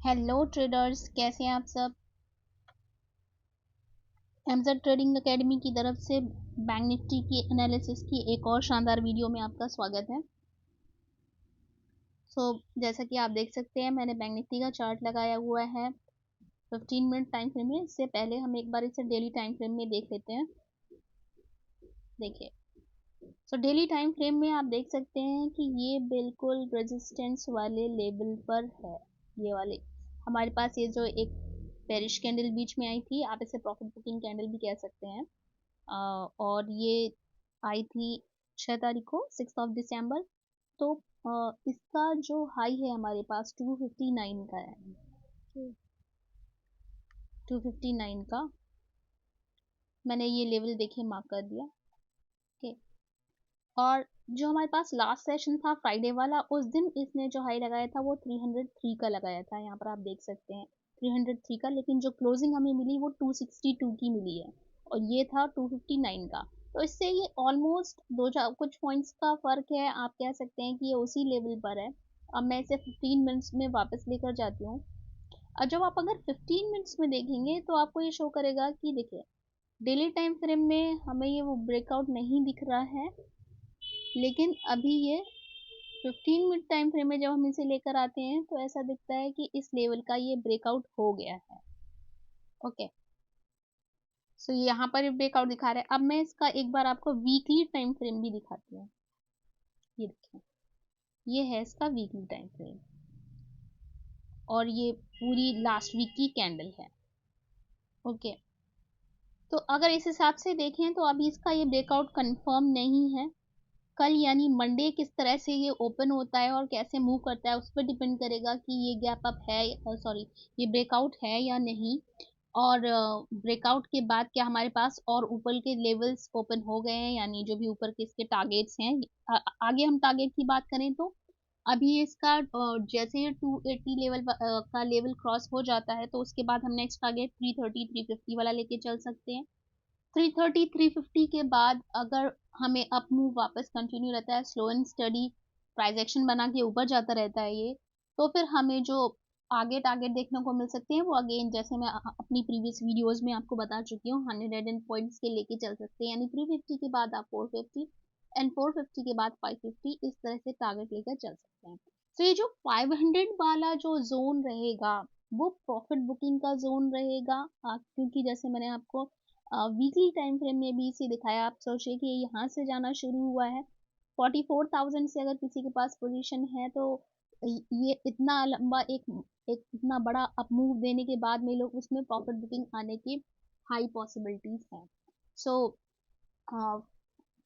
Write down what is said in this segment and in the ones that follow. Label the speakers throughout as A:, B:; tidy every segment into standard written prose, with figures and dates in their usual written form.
A: Hello traders, कैसे हैं आप सब। एमजेड ट्रेडिंग एकेडमी की तरफ से बैंक निफ्टी की एनालिसिस की एक और शानदार वीडियो में आपका स्वागत है। जैसा कि आप देख सकते हैं, मैंने बैंक निफ्टी का चार्ट लगाया हुआ है 15 मिनट टाइम फ्रेम में। इससे पहले हम एक बार इसे डेली टाइम फ्रेम में देख लेते हैं। देखिए, डेली टाइम फ्रेम में आप देख सकते हैं कि ये बिल्कुल रेजिस्टेंस वाले लेवल पर है। ये वाले हमारे पास ये जो एक बेरिश कैंडल बीच में आई थी, आप इसे प्रॉफिट बुकिंग कैंडल भी कह सकते हैं। और ये आई थी 6 तारीख को, 6 दिसंबर। तो इसका जो हाई है हमारे पास 259 का है। 259 का मैंने ये लेवल देखिए मार्क कर दिया। ओके, और जो हमारे पास लास्ट सेशन था फ्राइडे वाला, उस दिन इसने जो हाई लगाया था वो 303 का लगाया था। यहाँ पर आप देख सकते हैं 303 का, लेकिन जो क्लोजिंग हमें मिली वो 262 की मिली है, और ये था 259 का। तो इससे ये ऑलमोस्ट कुछ पॉइंट्स का फर्क है। आप कह सकते हैं कि ये उसी लेवल पर है। अब मैं इसे 15 मिनट्स में वापस लेकर जाती हूँ। और जब आप अगर 15 मिनट्स में देखेंगे तो आपको ये शो करेगा कि देखिए, डेली टाइम फ्रेम में हमें ये वो ब्रेकआउट नहीं दिख रहा है, लेकिन अभी ये 15 मिनट टाइम फ्रेम में जब हम इसे लेकर आते हैं तो ऐसा दिखता है कि इस लेवल का ये ब्रेकआउट हो गया है। ओके, यहाँ पर ब्रेकआउट दिखा रहा है। अब मैं इसका एक बार आपको वीकली टाइम फ्रेम भी दिखाती हूँ। ये देखिए, ये है इसका वीकली टाइम फ्रेम, और ये पूरी लास्ट वीक की कैंडल है। ओके, तो अगर इस हिसाब से देखें तो अभी इसका ये ब्रेकआउट कंफर्म नहीं है। कल यानी मंडे किस तरह से ये ओपन होता है और कैसे मूव करता है, उस पर डिपेंड करेगा कि ये गैप अप है, सॉरी, ये ब्रेकआउट है या नहीं। और ब्रेकआउट के बाद क्या हमारे पास और ऊपर के लेवल्स ओपन हो गए हैं, यानी जो भी ऊपर के इसके टारगेट्स हैं। आगे हम टारगेट की बात करें तो अभी इसका जैसे ये 280 लेवल का लेवल क्रॉस हो जाता है, तो उसके बाद हम नेक्स्ट टारगेट 330 350 वाला लेके चल सकते हैं। 330 350 के बाद अगर हमें अप मूव वापस कंटिन्यू रहता है, slow and study price action बना के ऊपर जाता रहता है ये, तो फिर हमें जो आगे टारगेट देखने को मिल सकते हैं वो अगेन जैसे मैं अपनी प्रीवियस वीडियोस में आपको बता चुकी हूँ, 110 पॉइंट्स के लेके चल सकते हैं। यानी 350 के बाद आप 450 एंड 450 के बाद 550, इस तरह से टारगेट लेकर चल सकते हैं। तो ये जो 500 वाला जो जोन रहेगा वो प्रॉफिट बुकिंग का जोन रहेगा। क्योंकि जैसे मैंने आपको वीकली टाइम फ्रेम में भी इसे दिखाया, आप सोचिए कि यहाँ से जाना शुरू हुआ है 44,000 से। अगर किसी के पास पोजीशन है तो ये इतना लंबा एक एक इतना बड़ा अप मूव देने के बाद में लोग उसमें प्रॉफिट बुकिंग आने की हाई पॉसिबिलिटीज हैं। सो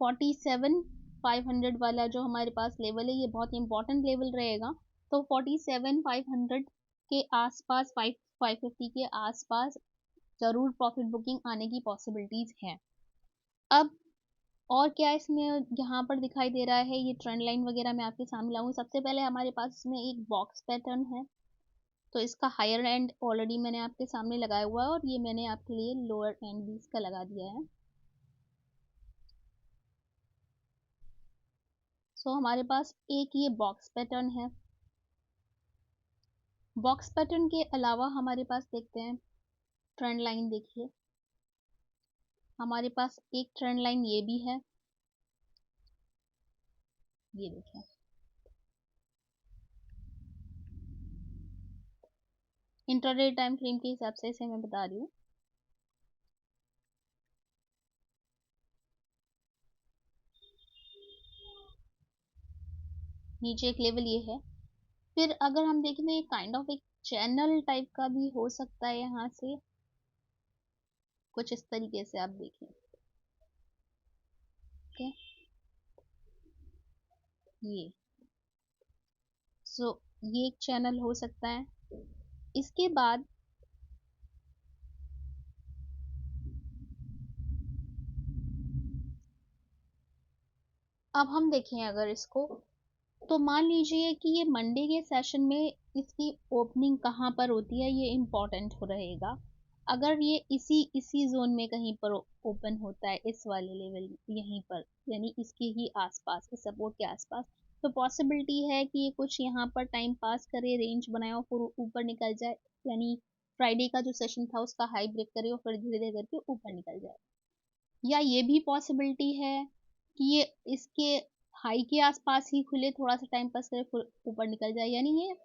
A: 47,500 वाला जो हमारे पास लेवल है, ये बहुत इंपॉर्टेंट लेवल रहेगा। तो 47,500 के आसपास, 550 के आसपास जरूर प्रॉफिट बुकिंग आने की पॉसिबिलिटीज हैं। अब और क्या इसमें यहाँ पर दिखाई दे रहा है, ये ट्रेंड लाइन वगैरह मैं आपके सामने लाऊंगी। सबसे पहले हमारे पास इसमें एक बॉक्स पैटर्न है, तो इसका हायर एंड ऑलरेडी मैंने आपके सामने लगाया हुआ है, और ये मैंने आपके लिए लोअर एंड भी इसका लगा दिया है। हमारे पास एक ये बॉक्स पैटर्न है। बॉक्स पैटर्न के अलावा हमारे पास देखते हैं ट्रेंड लाइन। देखिए, हमारे पास एक ट्रेंड लाइन ये भी है, ये देखिए। इंट्राडे टाइम फ्रेम के हिसाब से इसे मैं बता रही हूँ। नीचे एक लेवल ये है। फिर अगर हम देखें तो ये काइंड ऑफ एक चैनल टाइप का भी हो सकता है, यहाँ से कुछ इस तरीके से आप देखें। ओके, ये ये एक चैनल हो सकता है। इसके बाद अब हम देखें अगर इसको, तो मान लीजिए कि ये मंडे के सेशन में इसकी ओपनिंग कहाँ पर होती है, ये इम्पोर्टेंट हो रहेगा। अगर ये इसी इसी जोन में कहीं पर ओपन होता है, इस वाले लेवल यहीं पर, यानी इसके ही आसपास, इस सपोर्ट के आसपास, तो पॉसिबिलिटी है कि ये कुछ यहाँ पर टाइम पास करे, रेंज बनाए और फिर ऊपर निकल जाए, यानी फ्राइडे का जो सेशन था उसका हाई ब्रेक करे और फिर धीरे धीरे करके ऊपर निकल जाए। या ये भी पॉसिबिलिटी है कि ये इसके हाई के आसपास ही खुले, थोड़ा सा टाइम पास करे फिर ऊपर निकल जाए। यानी ये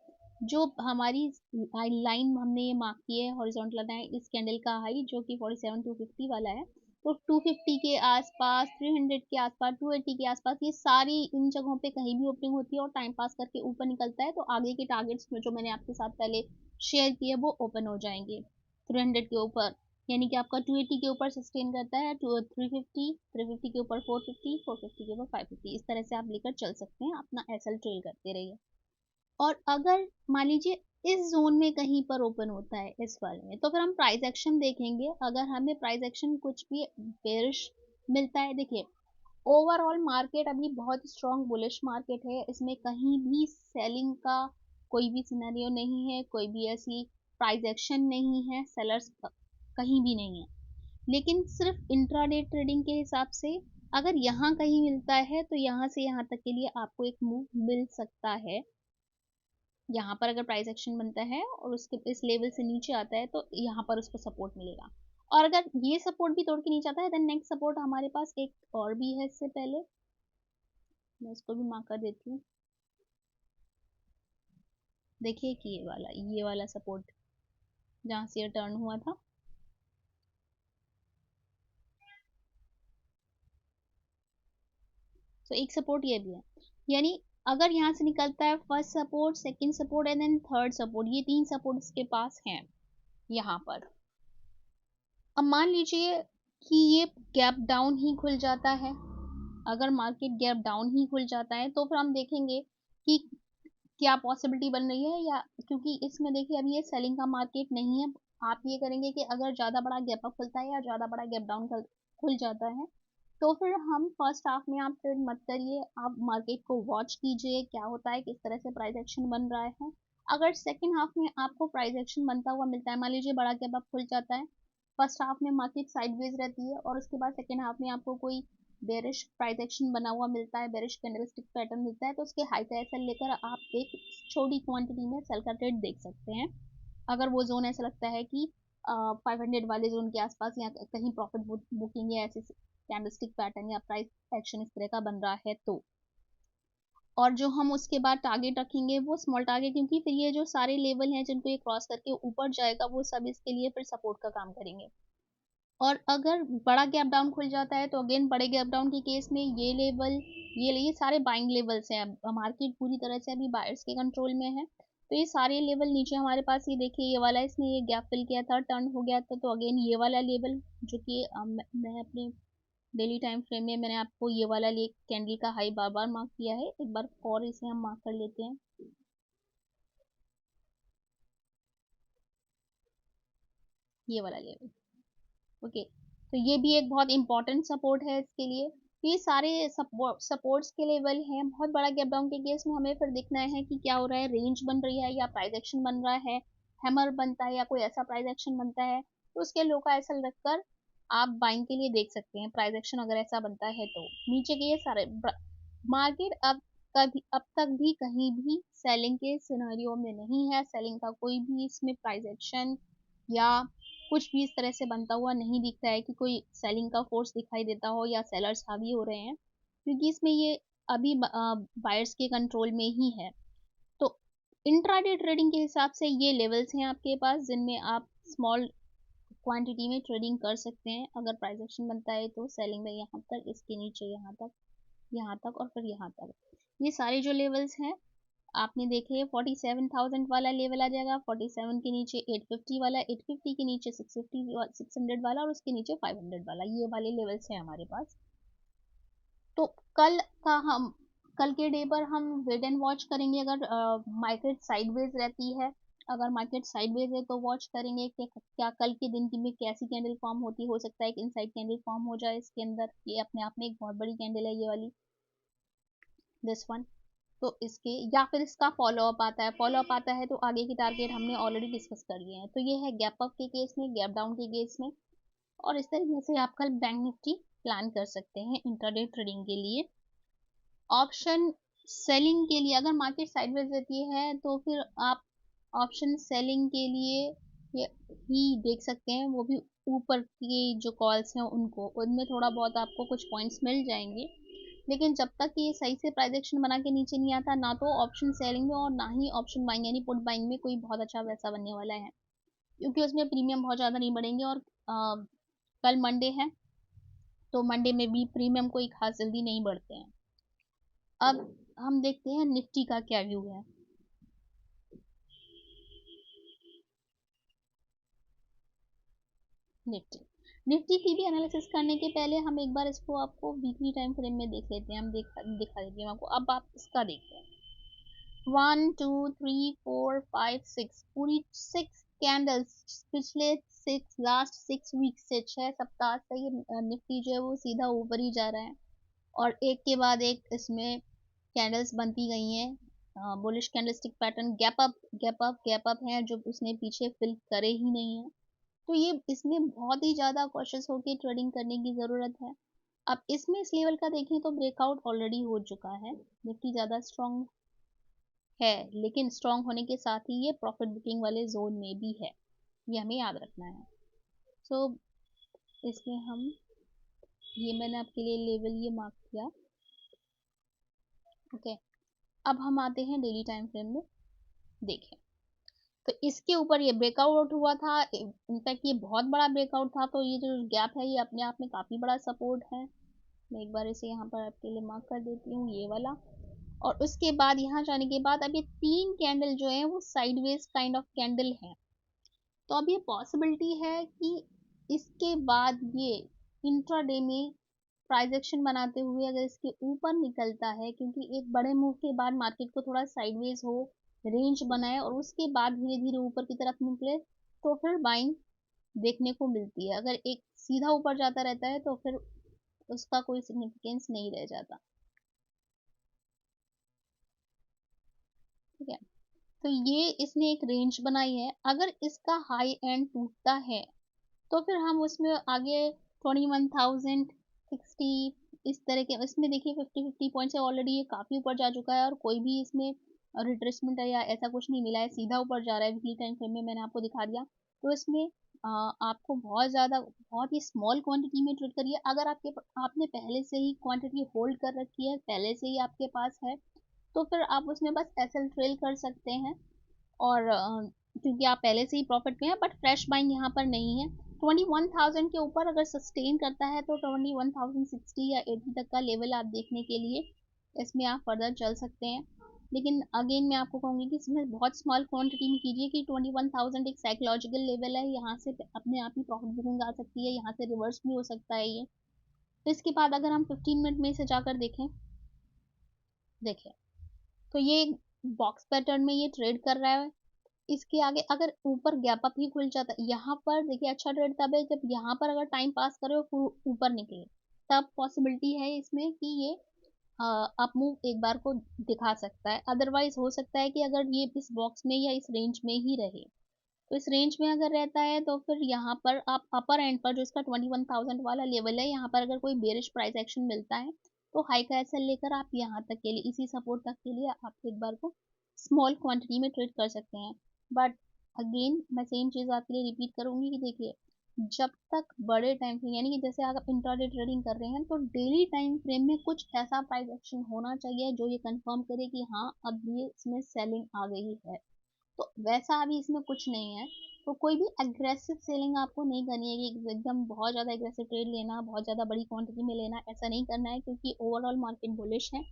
A: जो हमारी लाइन हमने ये मार्क की है हॉरिजॉन्टल लाइन, इस कैंडल का हाई जो कि 47,250 वाला है, तो 250 के आसपास, 300 के आसपास, 280 के आसपास, ये सारी इन जगहों पे कहीं भी ओपनिंग होती है और टाइम पास करके ऊपर निकलता है, तो आगे के टारगेट्स में जो मैंने आपके साथ पहले शेयर किए वो ओपन हो जाएंगे 300 के ऊपर। यानी कि आपका 280 के ऊपर सस्टेन करता है, 350, 350 के ऊपर 450, 450 के ऊपर 550, इस तरह से आप लेकर चल सकते हैं, अपना एसएल ट्रेल करते रहिए। और अगर मान लीजिए इस जोन में कहीं पर ओपन होता है इस वाले में, तो फिर हम प्राइस एक्शन देखेंगे। अगर हमें प्राइस एक्शन कुछ भी बेरिश मिलता है, देखिए ओवरऑल मार्केट अभी बहुत स्ट्रॉन्ग बुलिश मार्केट है, इसमें कहीं भी सेलिंग का कोई भी सिनेरियो नहीं है, कोई भी ऐसी प्राइस एक्शन नहीं है, सेलर्स कहीं भी नहीं है। लेकिन सिर्फ इंट्राडे ट्रेडिंग के हिसाब से अगर यहाँ कहीं मिलता है तो यहाँ से यहाँ तक के लिए आपको एक मूव मिल सकता है। यहाँ पर अगर प्राइस एक्शन बनता है और उसके इस लेवल से नीचे आता है तो यहाँ पर उसको सपोर्ट मिलेगा। और अगर ये सपोर्ट भी तोड़ के नीचे आता है, देन नेक्स्ट सपोर्ट हमारे पास एक और भी है। इससे पहले मैं इसको भी मार्क कर देती हूँ। देखिए कि ये वाला सपोर्ट जहाँ से ये टर्न हुआ था, तो एक सपोर्ट ये भी है। यानी अगर यहाँ से निकलता है first support, second support and then third support, ये 3 सपोर्ट इसके पास हैं यहाँ पर। अब मान लीजिए कि ये गैप डाउन ही खुल जाता है, अगर मार्केट गैप डाउन ही खुल जाता है तो फिर हम देखेंगे कि क्या पॉसिबिलिटी बन रही है। या क्योंकि इसमें देखिए अभी ये सेलिंग का मार्केट नहीं है, आप ये करेंगे कि अगर ज़्यादा बड़ा गैप अप खुलता है या ज़्यादा बड़ा गैप डाउन खुल जाता है तो फिर हम फर्स्ट हाफ में आप ट्रेड मत करिए, आप मार्केट को वॉच कीजिए क्या होता है, किस तरह से प्राइस एक्शन बन रहा है। अगर सेकेंड हाफ में आपको प्राइस एक्शन बनता हुआ मिलता है, मान लीजिए बड़ा गैप अप खुल जाता है, फर्स्ट हाफ में मार्केट साइडवेज रहती है और उसके बाद सेकेंड हाफ में आपको कोई बेरिश प्राइस एक्शन बना हुआ मिलता है, बेरिश कैंडलस्टिक पैटर्न मिलता है, तो उसके हाई का एसएल लेकर आप एक छोटी क्वांटिटी में सेल का ट्रेड देख सकते हैं। अगर वो जोन ऐसा लगता है कि 500 वाले जोन के आसपास या कहीं प्रॉफिट बुकिंग या ऐसे कैंडलस्टिक पैटर्न या प्राइस एक्शन इस तरह का बन रहा है तो। और जो हम उसके बाद टारगेट रखेंगे वो स्मॉल टारगेट, क्योंकि फिर ये जो सारे लेवल हैं जिनको ये क्रॉस करके ऊपर जाएगा वो सब इसके लिए फिर सपोर्ट का काम करेंगे। और अगर बड़ा गैप डाउन खुल जाता है तो अगेन बड़े गैप डाउन के केस में ये लेवल, ये सारे बाइंग लेवल्स हैं। मार्केट पूरी तरह से अभी बायर्स के कंट्रोल में है, तो ये सारे लेवल नीचे हमारे पास, ये देखिए ये वाला इसने ये गैप फिल किया था, टर्न हो गया था, तो अगेन ये वाला लेवल जो कि मैं अपने डेली टाइम फ्रेम में मैंने आपको ये वाला ले कैंडल का हाई बार बार मार्क किया है, एक बार और इसे हम मार्क कर लेते हैं। ये वाला लेवल, ओके, तो ये भी एक बहुत इंपॉर्टेंट सपोर्ट है इसके लिए। तो ये सारे सपोर्ट्स के लेवल हैं। बहुत बड़ा गैप डाउन के केस में हमें फिर देखना है कि क्या हो रहा है, रेंज बन रही है या प्राइस एक्शन बन रहा है, हैमर बनता है या कोई ऐसा प्राइस एक्शन बनता है, तो उसके लो का ऐसा रखकर आप बाइंग के लिए देख सकते हैं। प्राइस एक्शन अगर ऐसा बनता है तो नीचे के ये सारे मार्केट अब तक भी कहीं भी सेलिंग के सिनेरियो में नहीं है, सेलिंग का कोई भी इसमें प्राइस एक्शन या कुछ भी इस तरह से बनता हुआ नहीं दिखता है कि कोई सेलिंग का फोर्स दिखाई देता हो या सेलर्स हावी हो रहे हैं, क्योंकि इसमें ये अभी बायर्स के कंट्रोल में ही है। तो इंट्राडे ट्रेडिंग के हिसाब से ये लेवल्स हैं आपके पास जिनमें आप स्मॉल क्वांटिटी में ट्रेडिंग कर सकते हैं। अगर प्राइस एक्शन बनता है तो सेलिंग में यहाँ तक, इसके नीचे यहाँ तक और फिर यहाँ तक, ये सारे जो लेवल्स हैं आपने देखे। 47,000 वाला लेवल आ जाएगा, 47 के नीचे 850 वाला, 850 के नीचे 600 वाला और उसके नीचे 500 वाला, ये वाले लेवल्स हैं हमारे पास। तो कल के डे पर हम वेट एंड वॉच करेंगे। अगर मार्केट साइडवेज रहती है, अगर मार्केट साइडवेज है तो वॉच करेंगे कि क्या कल के दिन की में कैसी कैंडल फॉर्म होती, हो सकता है कि इनसाइड कैंडल फॉर्म हो जाए इसके अंदर। ये अपने आप में एक बहुत बड़ी कैंडल है ये वाली, दिस वन। तो इसके या फिर इसका फॉलो अप आता है, फॉलो अप आता है तो आगे की टारगेट हमने ऑलरेडी डिस्कस कर लिए हैं। तो ये है गैप अप के केस में, गैप डाउन के केस में, और इस तरीके से आप कल बैंक निफ्टी प्लान कर सकते हैं इंट्राडे ट्रेडिंग के लिए। ऑप्शन सेलिंग के लिए अगर मार्केट साइडवेज रहती है तो फिर आप ऑप्शन सेलिंग के लिए ही देख सकते हैं, वो भी ऊपर की जो कॉल्स हैं उनको, उनमें थोड़ा बहुत आपको कुछ पॉइंट्स मिल जाएंगे। लेकिन जब तक ये सही से प्राइस एक्शन बना के नीचे नहीं आता, ना तो ऑप्शन सेलिंग में और ना ही ऑप्शन बाइंग यानी पुट बाइंग में कोई बहुत अच्छा वैसा बनने वाला है, क्योंकि उसमें प्रीमियम बहुत ज़्यादा नहीं बढ़ेंगे। और कल मंडे है, तो मंडे में भी प्रीमियम कोई खास जल्दी नहीं बढ़ते हैं। अब हम देखते हैं निफ्टी का क्या व्यू है। निफ्टी निफ्टी की भी एनालिसिस करने के पहले हम एक बार इसको आपको वीकली टाइम फ्रेम में देख लेते हैं। हम दिखा देती हूँ आपको। अब आप इसका देखते हैं, 1 2 3 4 5 6 पूरी 6 कैंडल्स पिछले लास्ट 6 वीक से 6 सप्ताह से ये निफ्टी जो है वो सीधा ऊपर ही जा रहा है, और एक के बाद एक इसमें कैंडल्स बनती गई हैं। Bullish candlestick pattern, gap up है जो उसने पीछे फिल करे ही नहीं है। तो ये इसमें बहुत ही ज़्यादा कॉशियस होकर ट्रेडिंग करने की ज़रूरत है। अब इसमें इस लेवल का देखें तो ब्रेकआउट ऑलरेडी हो चुका है। निफ्टी ज़्यादा स्ट्रॉन्ग है, लेकिन स्ट्रॉन्ग होने के साथ ही ये प्रॉफिट बुकिंग वाले जोन में भी है, ये हमें याद रखना है। सो इसमें हम, ये मैंने आपके लिए लेवल ये मार्क किया। ओके, अब हम आते हैं डेली टाइम फ्रेम में। देखें तो इसके ऊपर ये ब्रेकआउट हुआ था, इनफैक्ट ये बहुत बड़ा ब्रेकआउट था, तो ये जो गैप है ये अपने आप में काफ़ी बड़ा सपोर्ट है। मैं एक बार इसे यहाँ पर आपके लिए मार्क कर देती हूँ, ये वाला। और उसके बाद यहाँ जाने के बाद अब ये 3 कैंडल जो है वो साइडवेज काइंड ऑफ कैंडल है। तो अब ये पॉसिबिलिटी है कि इसके बाद ये इंट्राडे में प्राइस एक्शन बनाते हुए अगर इसके ऊपर निकलता है, क्योंकि एक बड़े मूव के बाद मार्केट को थोड़ा साइडवेज हो, रेंज बनाए और उसके बाद धीरे धीरे ऊपर की तरफ निकले, तो फिर बाइंग देखने को मिलती है। अगर एक सीधा ऊपर जाता रहता है तो फिर उसका कोई सिग्निफिकेंस नहीं रह जाता। ठीक है, तो ये इसने एक रेंज बनाई है। अगर इसका हाई एंड टूटता है तो फिर हम उसमें आगे 21,060 इस तरह के, इसमें देखिए 50 पॉइंट से ऑलरेडी ये काफ़ी ऊपर जा चुका है और कोई भी इसमें रिट्रेसमेंट है या ऐसा कुछ नहीं मिला है, सीधा ऊपर जा रहा है। वीकली टाइम फ्रेम में मैंने आपको दिखा दिया। तो इसमें आपको बहुत ज़्यादा, बहुत ही स्मॉल क्वांटिटी में ट्रेड करिए। अगर आपने पहले से ही क्वांटिटी होल्ड कर रखी है, पहले से ही आपके पास है, तो फिर आप उसमें बस एसएल ट्रेल कर सकते हैं। और क्योंकि आप पहले से ही प्रॉफिट में है, बट फ्रेश बाइंग यहाँ पर नहीं है। 21,000 के ऊपर अगर सस्टेन करता है तो 21,060 या 80 तक का लेवल आप देखने के लिए इसमें आप फर्दर चल सकते हैं। लेकिन अगेन मैं आपको कहूँगी कि इसमें बहुत स्मॉल क्वांटिटी में कीजिए, कि 21,000 एक साइकोलॉजिकल लेवल है, यहाँ से अपने आप ही प्रॉफिट बुकिंग आ सकती है, यहाँ से रिवर्स भी हो सकता है ये। तो इसके बाद अगर हम 15 मिनट में से जाकर देखें, देखें तो ये बॉक्स पैटर्न में ये ट्रेड कर रहा है। इसके आगे अगर ऊपर गैप अप ही खुल जाता है, यहाँ पर देखिए अच्छा ट्रेड तब है जब यहाँ पर अगर टाइम पास करे और ऊपर निकले, तब पॉसिबिलिटी है इसमें कि ये अप मूव एक बार को दिखा सकता है। अदरवाइज हो सकता है कि अगर ये इस बॉक्स में या इस रेंज में ही रहे, तो इस रेंज में अगर रहता है तो फिर यहाँ पर आप अपर एंड पर जो इसका 21,000 वाला लेवल है, यहाँ पर अगर कोई बेरिश प्राइस एक्शन मिलता है तो हाई का एसएल लेकर आप यहाँ तक के लिए, इसी सपोर्ट तक के लिए आप एक बार को स्मॉल क्वांटिटी में ट्रेड कर सकते हैं। बट अगेन मैं सेम चीज़ आपके लिए रिपीट करूंगी कि देखिए, जब तक बड़े टाइम फ्रेम, यानी कि जैसे अगर आप इंट्राडे ट्रेडिंग कर रहे हैं, तो डेली टाइम फ्रेम में कुछ ऐसा प्राइस एक्शन होना चाहिए जो ये कंफर्म करे कि हाँ अब ये इसमें सेलिंग आ गई है। तो वैसा अभी इसमें कुछ नहीं है। तो कोई भी अग्रेसिव सेलिंग आपको नहीं करनी है कि एकदम बहुत ज़्यादा एग्रेसिव ट्रेड लेना, बहुत ज़्यादा बड़ी क्वांटिटी में लेना, ऐसा नहीं करना है, क्योंकि ओवरऑल मार्केट बुलिश है।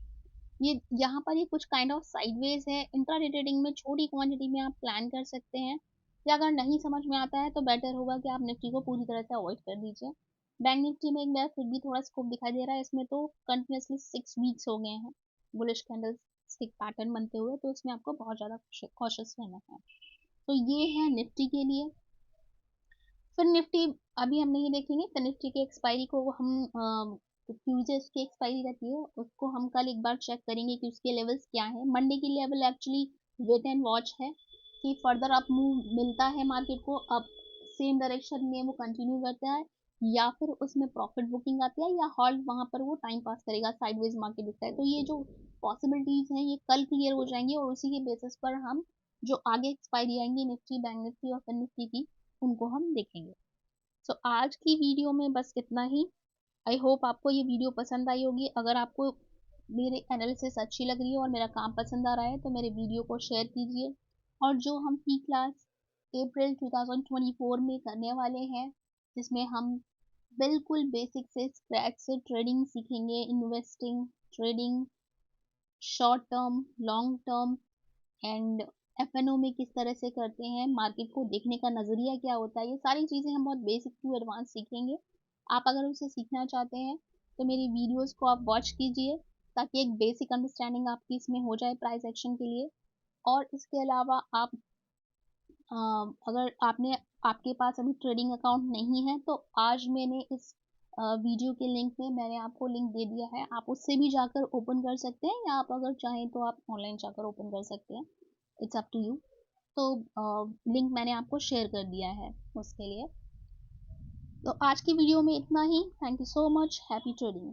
A: ये यहाँ पर ये कुछ काइंड ऑफ साइडवेज है। इंट्राडे ट्रेडिंग में छोटी क्वांटिटी में आप प्लान कर सकते हैं, या अगर नहीं समझ में आता है तो बेटर होगा कि आप निफ्टी को पूरी तरह से अवॉइड कर दीजिए। बैंक निफ्टी में एक बार फिर भी थोड़ा स्कोप दिखाई दे रहा है, इसमें तो कंटिन्यूसली 6 वीक्स हो गए हैं बुलिश कैंडल स्टिक पैटर्न बनते हुए, तो इसमें आपको बहुत ज़्यादा कॉशियस रहना है। तो ये है निफ्टी के लिए। फिर निफ्टी अभी हम नहीं देखेंगे, तो निफ्टी की एक्सपायरी को हम फ्यूचर्स की एक्सपायरी रहती है, उसको हम कल एक बार चेक करेंगे कि उसके लेवल्स क्या है। मंडे की level actually wait and watch है कि फर्दर अप मूव मिलता है मार्केट को, अब सेम डायरेक्शन में वो कंटिन्यू करता है, या फिर उसमें प्रॉफिट बुकिंग आती है, या हॉल्ट वहाँ पर वो टाइम पास करेगा, साइडवेज मार्केट दिखता है। तो ये जो पॉसिबिलिटीज हैं ये कल क्लियर हो जाएंगी और उसी के बेसिस पर हम जो आगे एक्सपायरी आएंगी निफ्टी, बैंक निफ्टी और फिन निफ्टी की, उनको हम देखेंगे। सो आज की वीडियो में बस इतना ही। आई होप आपको ये वीडियो पसंद आई होगी। अगर आपको मेरे एनालिसिस अच्छी लग रही है और मेरा काम पसंद आ रहा है तो मेरे वीडियो को शेयर कीजिए। और जो हम पी क्लास अप्रैल 2024 में करने वाले हैं, जिसमें हम बिल्कुल बेसिक से स्क्रैच से ट्रेडिंग सीखेंगे, investing, trading, short term, long term and FNO में किस तरह से करते हैं, मार्केट को देखने का नज़रिया क्या होता है, ये सारी चीज़ें हम बहुत बेसिक टू एडवांस सीखेंगे। आप अगर उसे सीखना चाहते हैं तो मेरी वीडियोस को आप वॉच कीजिए ताकि एक बेसिक अंडरस्टैंडिंग आपकी इसमें हो जाए प्राइस एक्शन के लिए। और इसके अलावा आप अगर आपके पास अभी ट्रेडिंग अकाउंट नहीं है तो आज मैंने इस वीडियो के लिंक में मैंने आपको लिंक दे दिया है, आप उससे भी जाकर ओपन कर सकते हैं या आप अगर चाहें तो आप ऑनलाइन जाकर ओपन कर सकते हैं, इट्स अप टू यू। तो लिंक मैंने आपको शेयर कर दिया है उसके लिए। तो आज की वीडियो में इतना ही। Thank you so much. Happy trading.